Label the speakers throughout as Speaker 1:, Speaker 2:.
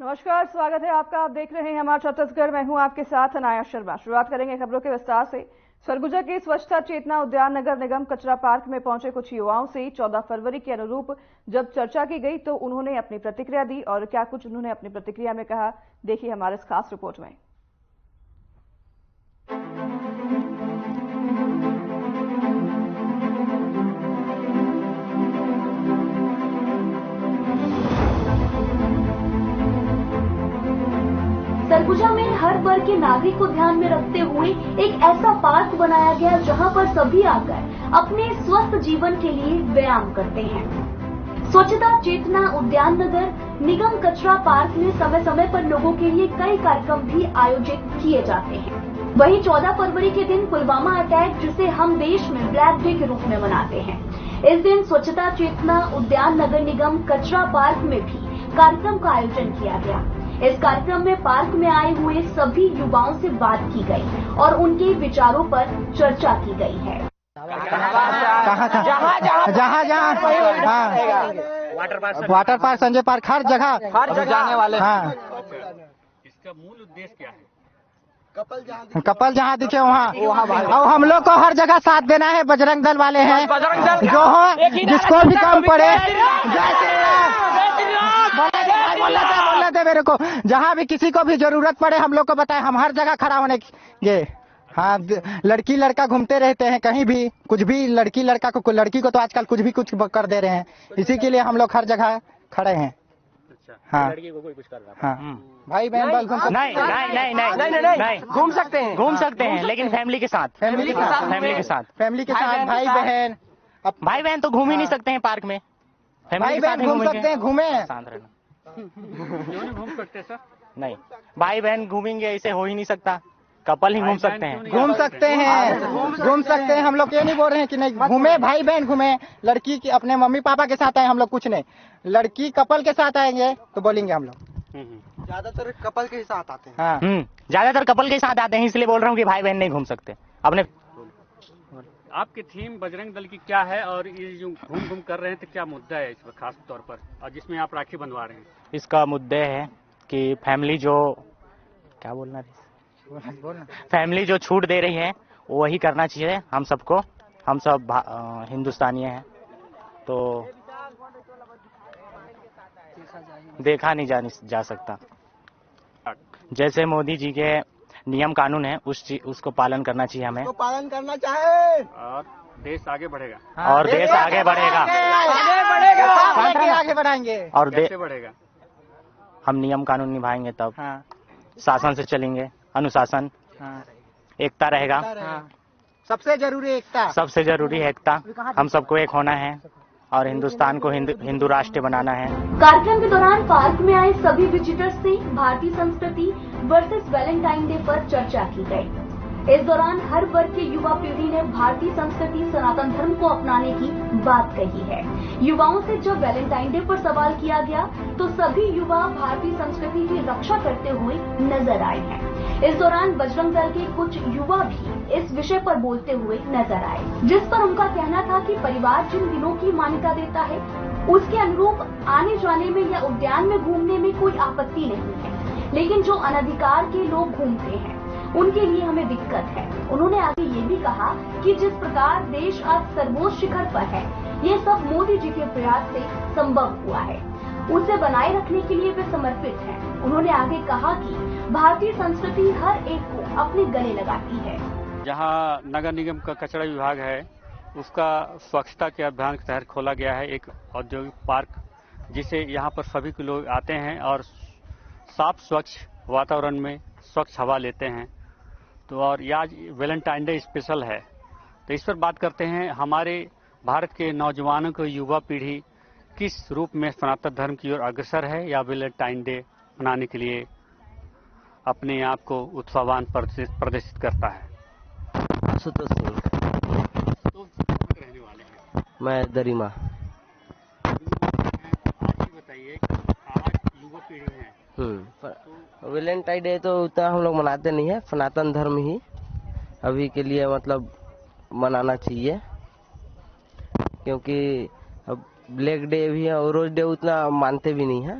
Speaker 1: नमस्कार, स्वागत है आपका। आप देख रहे हैं हमारा छत्तीसगढ़। मैं हूं आपके साथ अनाया शर्मा। शुरुआत करेंगे खबरों के विस्तार से। सरगुजा के स्वच्छता चेतना उद्यान नगर निगम कचरा पार्क में पहुंचे कुछ युवाओं से 14 फरवरी के अनुरूप जब चर्चा की गई तो उन्होंने अपनी प्रतिक्रिया दी। और क्या कुछ उन्होंने अपनी प्रतिक्रिया में कहा, देखिए हमारे इस खास रिपोर्ट में।
Speaker 2: सरगुजा में हर वर्ग के नागरिक को ध्यान में रखते हुए एक ऐसा पार्क बनाया गया जहां पर सभी आकर अपने स्वस्थ जीवन के लिए व्यायाम करते हैं। स्वच्छता चेतना उद्यान नगर निगम कचरा पार्क में समय समय पर लोगों के लिए कई कार्यक्रम भी आयोजित किए जाते हैं। वहीं 14 फरवरी के दिन पुलवामा अटैक, जिसे हम देश में ब्लैक डे के रूप में मनाते हैं, इस दिन स्वच्छता चेतना उद्यान नगर निगम कचरा पार्क में भी कार्यक्रम का आयोजन किया गया। इस कार्यक्रम में पार्क में आए हुए सभी युवाओं से बात की गई और उनके विचारों पर चर्चा की गई है।
Speaker 3: जहाँ वाटर पार्क, संजय पार्क, हर जगह जाने वाले। हाँ,
Speaker 4: इसका मूल उद्देश्य क्या है?
Speaker 3: कपल जहाँ दिखे वहाँ। और हम लोग को हर जगह साथ देना है। बजरंग दल वाले हैं जो हो, जिसको भी कम पड़े। बोलने दे मेरे को। जहाँ भी किसी को भी जरूरत पड़े हम लोग को बताए, हम हर जगह खड़ा होने के। हाँ, लड़की लड़का घूमते रहते हैं कहीं भी, कुछ भी लड़की लड़का को, लड़की को तो आजकल कुछ भी कुछ कर दे रहे हैं। इसी के लिए हम लोग हर जगह खड़े हैं। हाँ,
Speaker 4: लड़की को कोई कुछ कर रहा है?
Speaker 3: हाँ, भाई बहन बस घूम
Speaker 5: नहीं, घूम सकते हैं लेकिन फैमिली के साथ
Speaker 3: फैमिली के साथ
Speaker 5: भाई बहन तो घूम ही नहीं सकते हैं पार्क में।
Speaker 3: भाई बहन घूम सकते हैं, घूमे।
Speaker 4: क्यों नहीं घूम सकते सर?
Speaker 5: नहीं, भाई बहन घूमेंगे, ऐसे हो ही नहीं सकता। कपल ही घूम सकते हैं।
Speaker 3: घूम सकते हैं। हम लोग ये नहीं बोल रहे हैं कि नहीं घूमे, भाई बहन घूमे। लड़की की अपने मम्मी पापा के साथ आए हम लोग, कुछ नहीं। लड़की कपल के साथ आएंगे तो बोलेंगे हम लोग।
Speaker 6: ज्यादातर कपल के साथ आते हैं।
Speaker 3: हाँ,
Speaker 5: ज्यादातर कपल के साथ आते हैं, इसलिए बोल रहा हूँ कि भाई बहन नहीं घूम सकते अपने।
Speaker 4: आपकी थीम बजरंग दल की क्या है और ये जो घूम घूम कर रहे हैं तो क्या मुद्दा है इस पर खास तौर पर, और जिसमें आप राखी बंधवा रहे हैं?
Speaker 5: इसका मुद्दे है कि फैमिली जो फैमिली जो छूट दे रही है वही करना चाहिए हम सबको। हम सब हिंदुस्तानी हैं तो देखा नहीं जा सकता। जैसे मोदी जी के नियम कानून है उसको पालन करना चाहिए हमें।
Speaker 6: पालन करना चाहे
Speaker 4: और देश आगे बढ़ेगा।
Speaker 5: और देश आगे बढ़ेगा।
Speaker 3: आगे बढ़ाएंगे।
Speaker 5: और
Speaker 4: कैसे बढ़ेगा?
Speaker 5: हम नियम कानून निभाएंगे तब।
Speaker 3: हाँ,
Speaker 5: शासन से चलेंगे, अनुशासन।
Speaker 3: हाँ,
Speaker 5: एकता रहेगा।
Speaker 3: हाँ, सबसे जरूरी एकता।
Speaker 5: सबसे जरूरी है एकता। हम सबको एक होना है और हिंदुस्तान को हिंदू राष्ट्र बनाना है।
Speaker 2: कार्यक्रम के दौरान पार्क में आए सभी विजिटर्स से भारतीय संस्कृति वर्सेस वैलेंटाइन डे पर चर्चा की गई। इस दौरान हर वर्ग के युवा पीढ़ी ने भारतीय संस्कृति सनातन धर्म को अपनाने की बात कही है। युवाओं से जब वैलेंटाइन डे पर सवाल किया गया तो सभी युवा भारतीय संस्कृति की रक्षा करते हुए नजर आए हैं। इस दौरान बजरंग दल के कुछ युवा भी इस विषय पर बोलते हुए नजर आए, जिस पर उनका कहना था कि परिवार जिन दिनों की मान्यता देता है उसके अनुरूप आने जाने में या उद्यान में घूमने में कोई आपत्ति नहीं है, लेकिन जो अनधिकार के लोग घूमते हैं उनके लिए हमें दिक्कत है। उन्होंने आगे ये भी कहा कि जिस प्रकार देश आज सर्वोच्च शिखर पर है, ये सब मोदी जी के प्रयास से संभव हुआ है। उसे बनाए रखने के लिए वे समर्पित हैं। उन्होंने आगे कहा कि भारतीय संस्कृति हर एक को अपने गले लगाती है।
Speaker 4: जहाँ नगर निगम का कचरा विभाग है उसका स्वच्छता के अभियान के तहत खोला गया है एक औद्योगिक पार्क, जिसे यहाँ पर सभी के लोग आते हैं और साफ स्वच्छ वातावरण में स्वच्छ हवा लेते हैं। तो और ये आज वैलेंटाइन डे स्पेशल है, तो इस पर बात करते हैं। हमारे भारत के नौजवानों को, युवा पीढ़ी किस रूप में सनातन धर्म की ओर अग्रसर है या वैलेंटाइन डे मनाने के लिए अपने आप को उत्साहवान प्रदर्शित करता है? रहने वाले हैं
Speaker 6: मैं दरिमा।
Speaker 4: आज बताइए, आज युवा पीढ़ी है
Speaker 6: वैलेंटाइन डे तो उतना हम लोग मनाते नहीं है, सनातन धर्म ही अभी के लिए मतलब मनाना चाहिए, क्योंकि अब ब्लैक डे भी है और रोज डे उतना मानते भी नहीं है।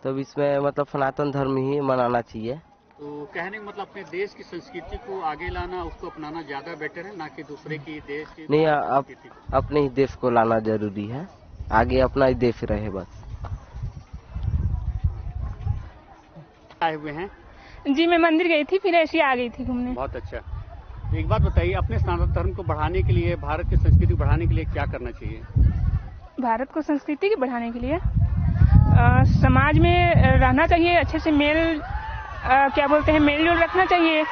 Speaker 6: तो इसमें मतलब सनातन धर्म ही मनाना चाहिए।
Speaker 4: तो कहने का मतलब अपने देश की संस्कृति को आगे लाना, उसको अपनाना ज्यादा बेटर है, ना कि दूसरे की देश की
Speaker 6: नहीं,
Speaker 4: संस्कृति को।
Speaker 6: अपने ही देश को लाना जरूरी है, आगे अपना ही देश रहे बस।
Speaker 4: आए हुए हैं?
Speaker 7: जी, मैं मंदिर गई थी, फिर ऐसे ही आ गई थी घूमने।
Speaker 4: बहुत अच्छा। एक बात बताइए, अपने सनातन धर्म को बढ़ाने के लिए, भारत की संस्कृति को बढ़ाने के लिए क्या करना चाहिए?
Speaker 7: भारत को संस्कृति के बढ़ाने के लिए समाज में रहना चाहिए, अच्छे से मेल जोल रखना चाहिए।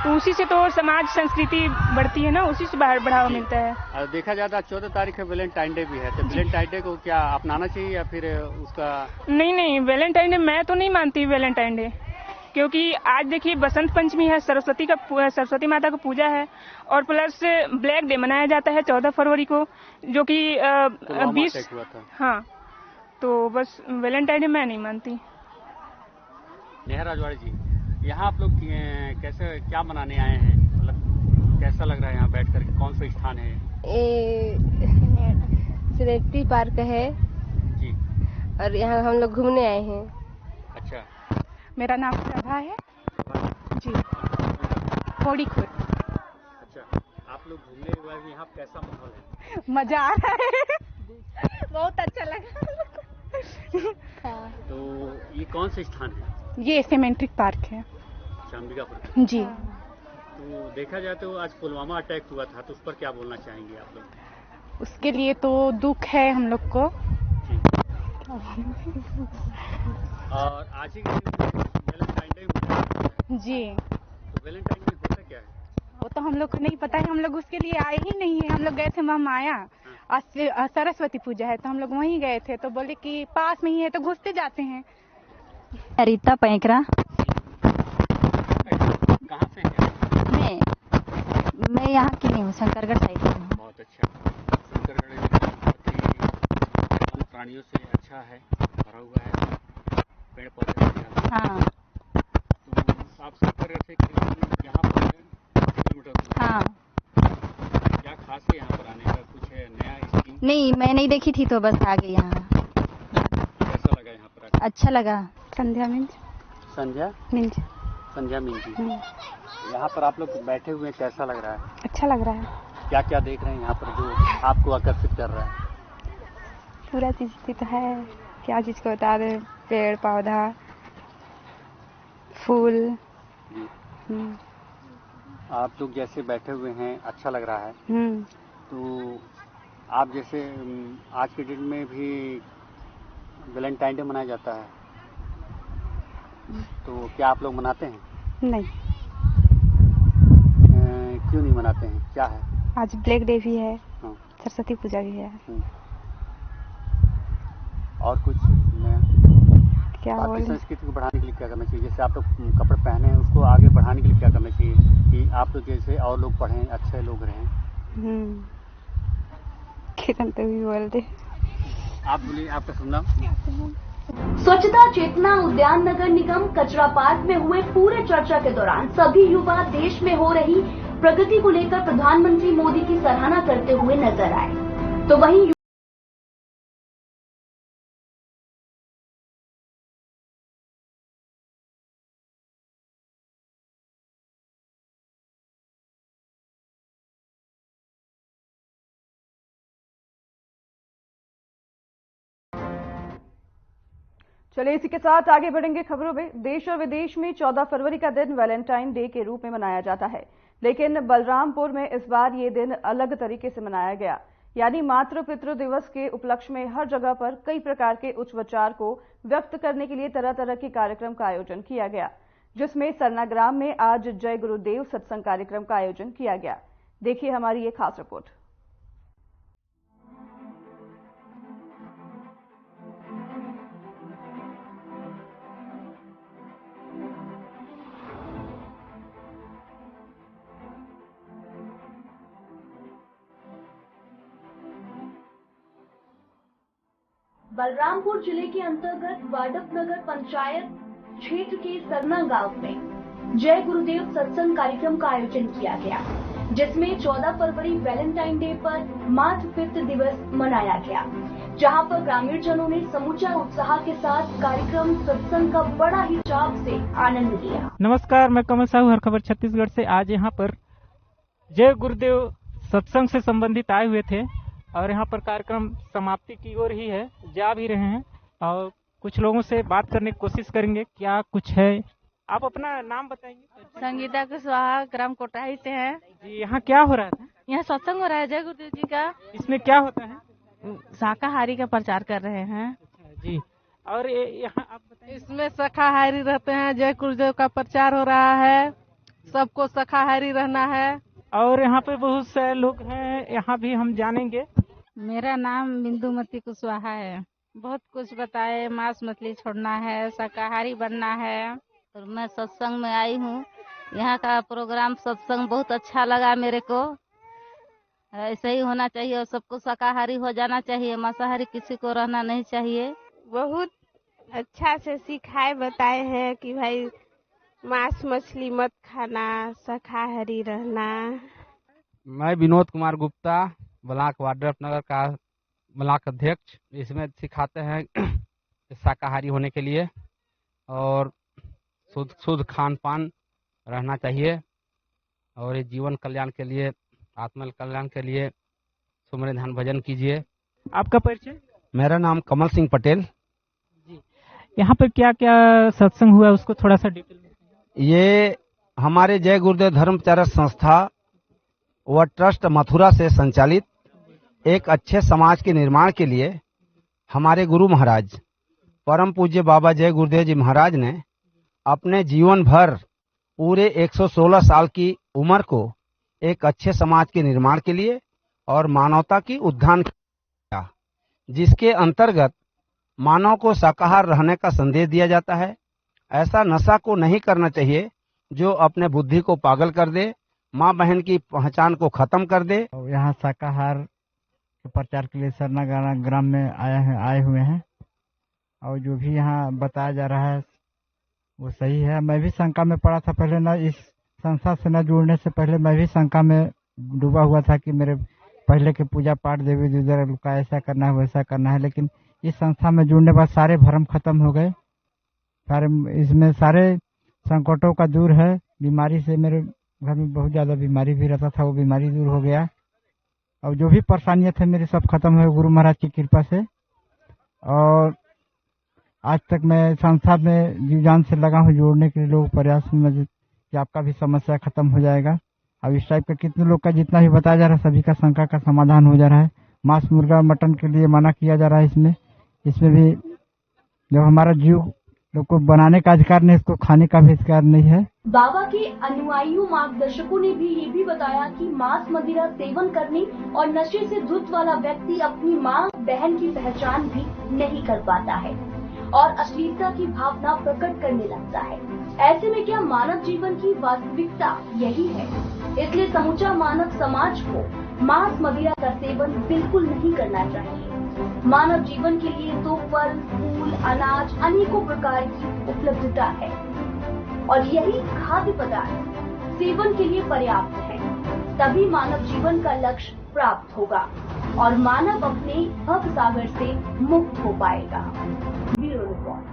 Speaker 7: तो उसी से तो समाज संस्कृति बढ़ती है ना, उसी से बढ़ावा मिलता है।
Speaker 4: और देखा जाता है 14 तारीख है वैलेंटाइन डे भी है, तो वैलेंटाइन डे को क्या अपनाना चाहिए या फिर उसका?
Speaker 7: नहीं, वैलेंटाइन डे मैं तो नहीं मानती वैलेंटाइन डे, क्योंकि आज देखिए बसंत पंचमी है, सरस्वती माता का पूजा है, और प्लस ब्लैक डे मनाया जाता है 14 फरवरी को, जो कि 20
Speaker 4: हुआ था।
Speaker 7: हाँ, तो बस वैलेंटाइन डे मैं नहीं मानती।
Speaker 4: नेहा राजवाड़ी जी, यहाँ आप लोग कैसे क्या मनाने आए हैं? मतलब कैसा लग रहा है यहाँ बैठकर? कौन सा स्थान है?
Speaker 8: सेरेटी पार्क है
Speaker 4: जी,
Speaker 8: और यहाँ हम लोग घूमने आए हैं।
Speaker 4: अच्छा।
Speaker 7: मेरा नाम प्रभा है जी, थोड़ी खुद।
Speaker 4: अच्छा, आप लोग घूमने हुए हैं, यहाँ कैसा माहौल है?
Speaker 7: मजा आ रहा है बहुत अच्छा लगा।
Speaker 4: तो ये कौन सा स्थान है?
Speaker 7: ये सिमेट्रिक पार्क है
Speaker 4: अंबिकापुर
Speaker 7: जी।
Speaker 4: तो देखा जाए तो आज पुलवामा अटैक हुआ था, तो उस पर क्या बोलना चाहेंगे आप लोग?
Speaker 7: उसके लिए तो दुख है हम लोग को।
Speaker 4: जी। और आज ही वैलेंटाइन डे
Speaker 7: जी,
Speaker 4: तो वैलेंटाइन डे होता क्या है?
Speaker 7: वो तो हम लोग को नहीं पता है, हम लोग उसके लिए आए ही नहीं है। हम लोग गए थे माया, आज सरस्वती पूजा है तो हम लोग वहीं गए थे, तो बोले कि पास में ही है तो घुसते जाते हैं।
Speaker 9: रीता पैंकरा।
Speaker 4: कहाँ से हैं?
Speaker 9: मैं यहाँ की नहीं हूँ, शंकरगढ़ साइड की हूँ।
Speaker 4: बहुत अच्छा। शंकरगढ़ बहुत ही प्राणियों से अच्छा है, भरा हुआ है, पेड़ पौधे।
Speaker 9: हाँ
Speaker 4: तो आप शंकरगढ़ से करीबन यहाँ पर 10 किलोमीटर।
Speaker 9: हाँ।
Speaker 4: क्या खास है यहाँ पर आने का? कुछ है नया स्कीम?
Speaker 9: नहीं, मैं नहीं देखी थी तो बस आ गई यहाँ।
Speaker 4: कैसा लगा यहाँ पर?
Speaker 9: अच्छा लगा। संध्या मिंज।
Speaker 4: संध्या मिंज जी, यहाँ पर आप लोग बैठे हुए हैं, कैसा लग रहा है?
Speaker 7: अच्छा लग रहा है।
Speaker 4: क्या क्या देख रहे हैं यहाँ पर जो आपको आकर्षित कर रहा है?
Speaker 7: पूरा चीज तो है, क्या चीज को बता दे, पेड़ पौधा फूल।
Speaker 4: आप लोग जैसे बैठे हुए हैं, अच्छा लग रहा है। तो आप जैसे आज के दिन में भी वैलेंटाइन डे मनाया जाता है, तो क्या आप लोग मनाते हैं?
Speaker 7: नहीं।
Speaker 4: क्यों नहीं मनाते हैं, क्या है?
Speaker 7: आज ब्लैक डे भी है,
Speaker 4: हाँ।
Speaker 7: सरस्वती पूजा भी है।
Speaker 4: और कुछ नया?
Speaker 7: क्या
Speaker 4: भारतीय संस्कृति को बढ़ाने के लिए क्या करना चाहिए? जैसे आप लोग कपड़े पहने हैं, उसको आगे बढ़ाने के लिए क्या करना चाहिए कि आप लोग जैसे और लोग पढ़ें, अच्छे लोग रहें?
Speaker 7: किरण तो भी बोल दे।
Speaker 4: आप बोलिए, आपका सुनना।
Speaker 2: स्वच्छता चेतना उद्यान नगर निगम कचरा पार्क में हुए पूरे चर्चा के दौरान सभी युवा देश में हो रही प्रगति को लेकर प्रधानमंत्री मोदी की सराहना करते हुए नजर आए। तो वहीं
Speaker 1: चलिए इसी के साथ आगे बढ़ेंगे खबरों में। देश और विदेश में 14 फरवरी का दिन वैलेंटाइन डे के रूप में मनाया जाता है, लेकिन बलरामपुर में इस बार ये दिन अलग तरीके से मनाया गया। यानी मातृ पितृ दिवस के उपलक्ष्य में हर जगह पर कई प्रकार के उच्च विचार को व्यक्त करने के लिए तरह तरह के कार्यक्रम का आयोजन किया गया, जिसमें सरनाग्राम में आज जय गुरुदेव सत्संग कार्यक्रम का आयोजन किया गया। देखिए हमारी ये खास रिपोर्ट।
Speaker 2: बलरामपुर जिले के अंतर्गत वाडप नगर पंचायत क्षेत्र के सरना गांव में जय गुरुदेव सत्संग कार्यक्रम का आयोजन किया गया, जिसमें 14 फरवरी वैलेंटाइन डे पर मातृ पितृ दिवस मनाया गया। जहां पर ग्रामीण जनों ने समूचा उत्साह के साथ कार्यक्रम सत्संग का बड़ा ही चाव से आनंद लिया।
Speaker 10: नमस्कार, मैं कमल साहू, हर खबर छत्तीसगढ़ से। आज यहाँ पर जय गुरुदेव सत्संग से संबंधित आए हुए थे और यहाँ पर कार्यक्रम समाप्ति की ओर ही है, जा भी रहे हैं और कुछ लोगों से बात करने की कोशिश करेंगे क्या कुछ है। आप अपना नाम बताएंगे?
Speaker 11: संगीता कुशवाहा, ग्राम कोटाही से हैं।
Speaker 10: जी, यहाँ क्या हो रहा था?
Speaker 11: यहाँ सत्संग हो रहा है जय गुरुदेव जी का।
Speaker 10: इसमें क्या होता है?
Speaker 11: शाकाहारी का प्रचार कर रहे हैं।
Speaker 10: जी, और यहाँ आप बताइए।
Speaker 11: इसमें शाकाहारी रहते हैं, जय गुरुदेव का प्रचार हो रहा है, सबको शाकाहारी रहना है।
Speaker 10: और यहाँ पे बहुत से लोग हैं, यहाँ भी हम जानेंगे।
Speaker 12: मेरा नाम बिंदुमती कुशवाहा है। बहुत कुछ बताए, मांस मछली छोड़ना है, शाकाहारी बनना है। और मैं सत्संग में आई हूँ। यहाँ का प्रोग्राम सत्संग बहुत अच्छा लगा मेरे को। ऐसे ही होना चाहिए और सबको शाकाहारी हो जाना चाहिए, मांसाहारी किसी को रहना नहीं चाहिए।
Speaker 13: बहुत अच्छा से सिखाए बताए हैं कि भाई मांस मछली मत खाना, शाकाहारी रहना।
Speaker 14: मैं विनोद कुमार गुप्ता, ब्लॉक वाड्रफ नगर का ब्लॉक अध्यक्ष। इसमें सिखाते हैं शाकाहारी होने के लिए और शुद्ध खान पान रहना चाहिए और ये जीवन कल्याण के लिए, आत्मा कल्याण के लिए सुमरे ध्यान भजन कीजिए।
Speaker 10: आपका परिचय?
Speaker 14: मेरा नाम कमल सिंह पटेल।
Speaker 10: जी, यहाँ पर क्या क्या सत्संग हुआ उसको थोड़ा सा डिटेल में।
Speaker 14: ये हमारे जय गुरुदेव धर्म प्रचारक संस्था व ट्रस्ट मथुरा से संचालित एक अच्छे समाज के निर्माण के लिए हमारे गुरु महाराज परम पूज्य बाबा जय गुरुदेव जी महाराज ने अपने जीवन भर पूरे 116 साल की उम्र को एक अच्छे समाज के निर्माण के लिए और मानवता की उत्थान किया, जिसके अंतर्गत मानव को शाकाहार रहने का संदेश दिया जाता है। ऐसा नशा को नहीं करना चाहिए जो अपने बुद्धि को पागल कर दे, माँ बहन की पहचान को खत्म कर दे।
Speaker 15: यहाँ शाकाहार के प्रचार के लिए सरना ग्राम में आए हुए हैं और जो भी यहाँ बताया जा रहा है वो सही है। मैं भी शंका में पड़ा था पहले, न इस संस्था से न जुड़ने से पहले मैं भी शंका में डूबा हुआ था कि मेरे पहले के पूजा पाठ देवी देवता का ऐसा करना है वैसा करना है, लेकिन इस संस्था में जुड़ने के बाद सारे भ्रम खत्म हो गए। इसमें सारे संकटों का दूर है। बीमारी से मेरे घर में बहुत ज़्यादा बीमारी भी रहता था, वो बीमारी दूर हो गया और जो भी परेशानियाँ थे मेरी सब खत्म हुए गुरु महाराज की कृपा से। और आज तक मैं संस्था में जीव जान से लगा हूँ जोड़ने के लिए लोग प्रयास में कि आपका भी समस्या खत्म हो जाएगा। अब इस टाइप का कितने लोग का जितना भी बताया जा रहा है सभी का शंका का समाधान हो जा रहा है। मांस मुर्गा मटन के लिए मना किया जा रहा है। इसमें भी जब हमारा जीव लोग को बनाने का अधिकार नहीं, इसको खाने का भी अधिकार नहीं है।
Speaker 2: बाबा के अनुयायियों मार्गदर्शकों ने भी ये भी बताया कि मांस मदिरा सेवन करने और नशे से धुत वाला व्यक्ति अपनी माँ बहन की पहचान भी नहीं कर पाता है और अश्लीलता की भावना प्रकट करने लगता है। ऐसे में क्या मानव जीवन की वास्तविकता यही है? इसलिए समूचा मानव समाज को मांस मदिरा का सेवन बिल्कुल नहीं करना चाहिए। मानव जीवन के लिए तो फल, फूल, अनाज अनेकों प्रकार की उपलब्धता है और यही खाद्य पदार्थ सेवन के लिए पर्याप्त है। तभी मानव जीवन का लक्ष्य प्राप्त होगा और मानव अपने भव सागर से मुक्त हो पाएगा। Bureau report.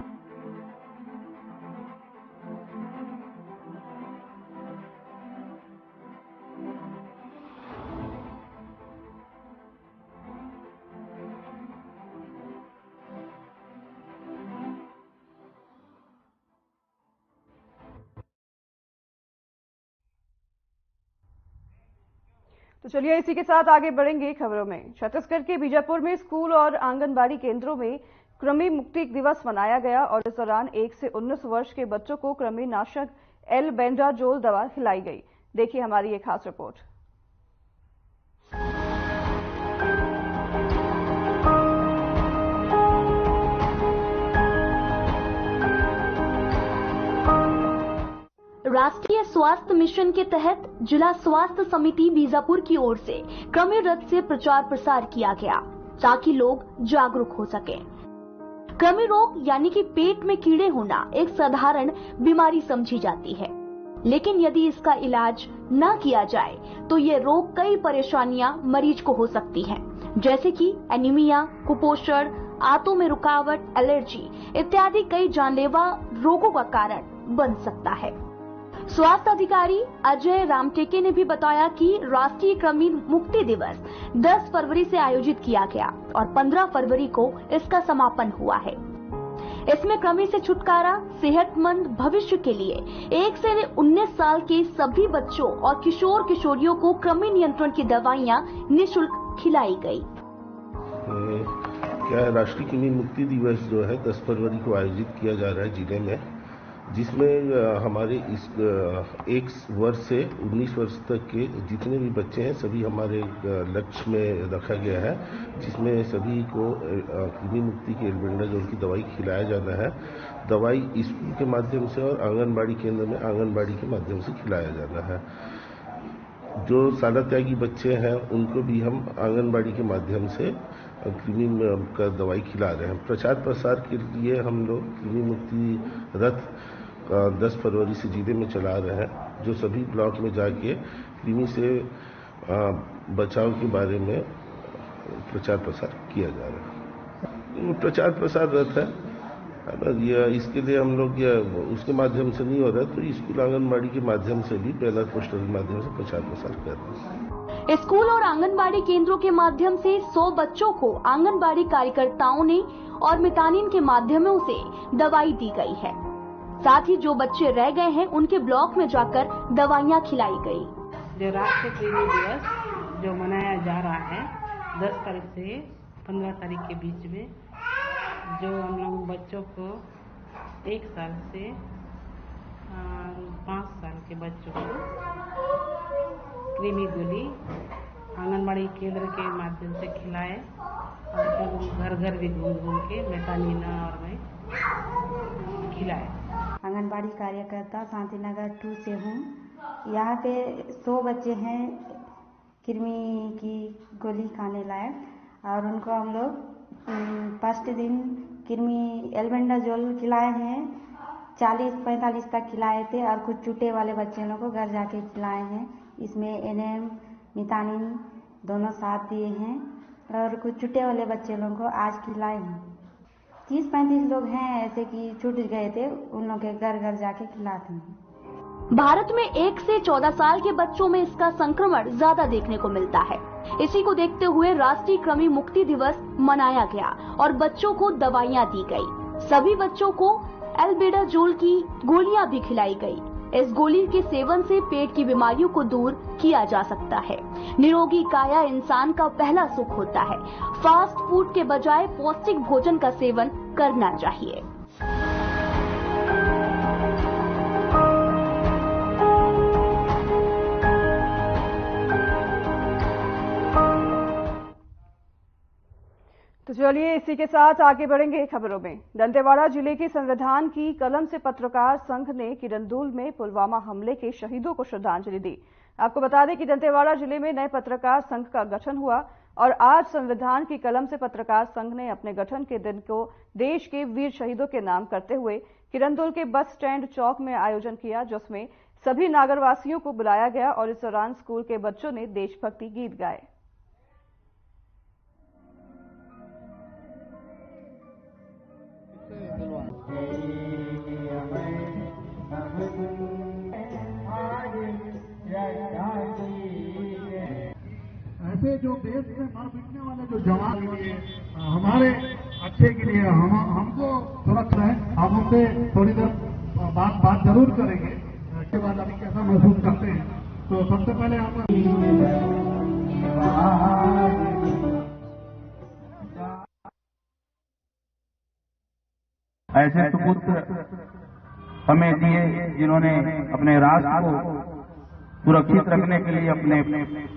Speaker 1: तो चलिए इसी के साथ आगे बढ़ेंगे खबरों में। छत्तीसगढ़ के बीजापुर में स्कूल और आंगनबाड़ी केंद्रों में कृमि मुक्ति दिवस मनाया गया और इस दौरान 1 से 19 वर्ष के बच्चों को कृमि नाशक एल्बेंडाजोल दवा खिलाई गई। देखिए हमारी ये खास रिपोर्ट।
Speaker 2: राष्ट्रीय स्वास्थ्य मिशन के तहत जिला स्वास्थ्य समिति बीजापुर की ओर से कृमि रथ से प्रचार प्रसार किया गया ताकि लोग जागरूक हो सकें। कृमि रोग यानी कि पेट में कीड़े होना एक साधारण बीमारी समझी जाती है, लेकिन यदि इसका इलाज न किया जाए तो ये रोग कई परेशानियां मरीज को हो सकती हैं। जैसे कि एनीमिया, कुपोषण, आंतों में रुकावट, एलर्जी इत्यादि कई जानलेवा रोगों का कारण बन सकता है। स्वास्थ्य अधिकारी अजय रामटेके ने भी बताया कि राष्ट्रीय कृमि मुक्ति दिवस 10 फरवरी से आयोजित किया गया और 15 फरवरी को इसका समापन हुआ है। इसमें कृमि से छुटकारा, सेहतमंद भविष्य के लिए 1 से 19 साल के सभी बच्चों और किशोर किशोरियों को कृमि नियंत्रण की दवाइयां निःशुल्क खिलाई गई।
Speaker 16: क्या राष्ट्रीय कृमि मुक्ति दिवस जो है 10 फरवरी को आयोजित किया जा रहा है जिले में, जिसमें हमारे इस 1 वर्ष से 19 वर्ष तक के जितने भी बच्चे हैं सभी हमारे लक्ष्य में रखा गया है, जिसमें सभी को कृमि मुक्ति के एल्बेंडाजोल की दवाई खिलाया जाना है। दवाई स्कूल के माध्यम से और आंगनबाड़ी केंद्र में आंगनबाड़ी के माध्यम से खिलाया जाना है। जो शाला त्यागी बच्चे हैं उनको भी हम आंगनबाड़ी के माध्यम से कृमि का दवाई खिला रहे हैं। प्रचार प्रसार के लिए हम लोग कृमि मुक्ति रथ 10 फरवरी से जिले में चला रहे हैं, जो सभी ब्लॉक में जाके कृमि से बचाव के बारे में प्रचार प्रसार किया जा रहा है। प्रचार प्रसार रथ है, इसके लिए हम लोग उसके माध्यम से नहीं हो रहा है, तो स्कूल आंगनबाड़ी के माध्यम से भी बैनर पोस्टर के माध्यम से प्रचार प्रसार कर रहे हैं।
Speaker 2: स्कूल और आंगनबाड़ी केंद्रों के माध्यम से 100 बच्चों को आंगनबाड़ी कार्यकर्ताओं ने और मितानिन के माध्यमों से दवाई दी गई है। साथ ही जो बच्चे रह गए हैं उनके ब्लॉक में जाकर दवाइयां खिलाई गई।
Speaker 17: जो राष्ट्रीय कृमि दिवस जो मनाया जा रहा है 10 तारीख से 15 तारीख के बीच में, जो हम लोग बच्चों को 1 साल से 5 साल के बच्चों को कृमि गोली आंगनबाड़ी केंद्र के माध्यम से खिलाए और सब घर घर भी घूम के मेटानीना और मैं खिलाए।
Speaker 18: आंगनबाड़ी कार्यकर्ता शांतिनगर 2 से हूँ। यहाँ पे 100 बच्चे हैं कृमि की गोली खाने लायक और उनको हम लोग फर्स्ट दिन कृमि एल्बेंडाजोल खिलाए हैं। 40-45 तक खिलाए थे और कुछ छूटे वाले बच्चे लोगों को घर जाके खिलाए हैं। इसमें एनएम मितानिन दोनों साथ दिए हैं और कुछ छूटे वाले बच्चे लोगों को आज खिलाए हैं। 30-35 लोग हैं ऐसे कि छूट गए थे, उन लोगों के घर घर जाके खिलाते हैं।
Speaker 2: भारत में 1 से 14 साल के बच्चों में इसका संक्रमण ज्यादा देखने को मिलता है। इसी को देखते हुए राष्ट्रीय कृमि मुक्ति दिवस मनाया गया और बच्चों को दवाइयां दी गई। सभी बच्चों को एल्बेंडाजोल की गोलियां भी खिलाई गई। इस गोली के सेवन से पेट की बीमारियों को दूर किया जा सकता है। निरोगी काया इंसान का पहला सुख होता है। फास्ट फूड के बजाय पौष्टिक भोजन का सेवन करना चाहिए।
Speaker 1: तो चलिए इसी के साथ आगे बढ़ेंगे खबरों में। दंतेवाड़ा जिले के संविधान की कलम से पत्रकार संघ ने किरंदुल में पुलवामा हमले के शहीदों को श्रद्धांजलि दी। आपको बता दें कि दंतेवाड़ा जिले में नए पत्रकार संघ का गठन हुआ और आज संविधान की कलम से पत्रकार संघ ने अपने गठन के दिन को देश के वीर शहीदों के नाम करते हुए किरंदुल के बस स्टैंड चौक में आयोजन किया, जिसमें सभी नागरवासियों को बुलाया गया और इस दौरान स्कूल के बच्चों ने देशभक्ति गीत गाए।
Speaker 19: ऐसे जो देश में मर मिटने वाले जो जवान लिए हमारे अच्छे के लिए हमको सुरक्षा है, हम उनसे थोड़ी देर बात जरूर करेंगे। इसके बाद अभी कैसा महसूस करते हैं, तो सबसे पहले हम
Speaker 20: ऐसे सुपुत्र हमें दिए जिन्होंने अपने राष्ट्र को सुरक्षित रखने के लिए अपने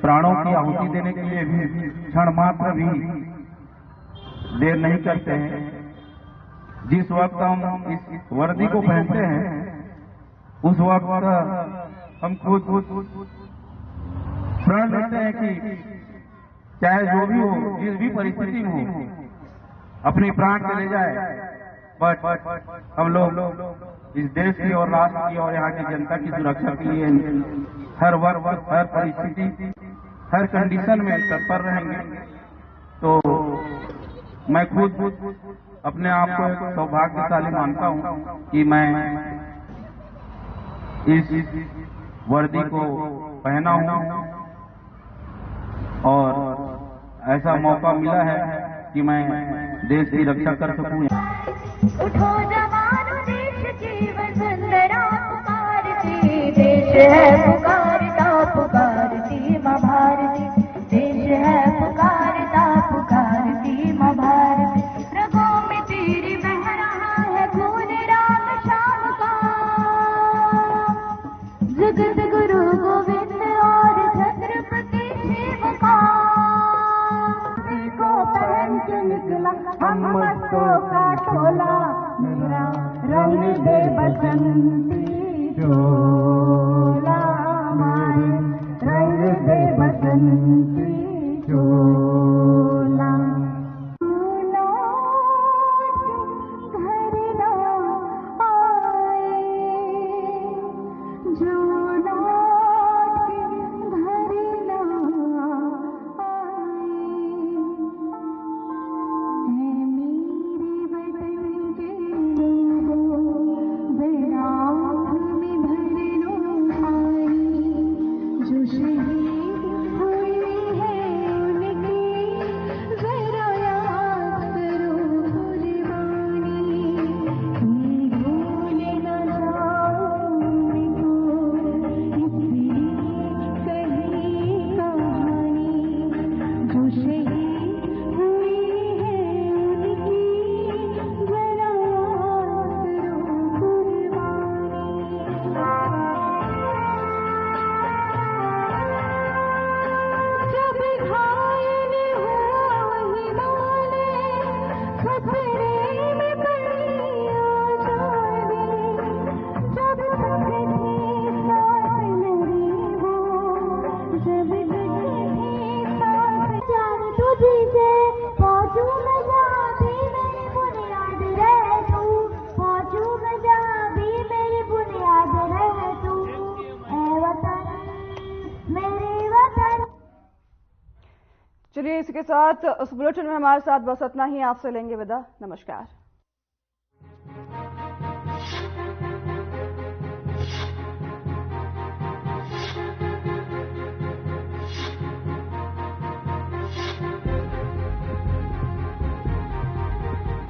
Speaker 20: प्राणों की आहुति देने के लिए भी क्षण मात्र भी देर नहीं करते हैं। जिस वक्त हम इस वर्दी को पहनते हैं उस वक्त हम खुद प्रण लेते हैं कि चाहे जो भी हो, जिस भी परिस्थिति में हो, अपनी प्राण चले जाए, बट हम लोग इस देश की और राष्ट्र की और यहाँ की जनता की सुरक्षा के लिए हर वर्ग, हर परिस्थिति, हर कंडीशन में तत्पर रहेंगे। तो मैं खुद अपने आप को एक सौभाग्यशाली मानता हूँ कि मैं इस वर्दी को पहना हूँ और ऐसा मौका मिला है कि मैं देश की रक्षा कर सकूं।
Speaker 21: उठो जवानों, देश की वसुंधरा पुकारती, देश है पुकारता पुकारती माँ भारती, देश है पुकारता पुकारती माँ भारती। रगों में तेरी बह रहा है खून राम श्याम का, जगत गुरु गोविंद और छत्रपति शिव का। को पहन के निकला हम मस्तों का टोला, मेरा रंग दे बसंती चोला, हमारे रंग दे बसंती चोला। घर ना आए जो लौट घर ना
Speaker 1: चलिए इसके साथ उस बुलेटिन में हमारे साथ बस इतना ही। आपसे लेंगे विदा। नमस्कार।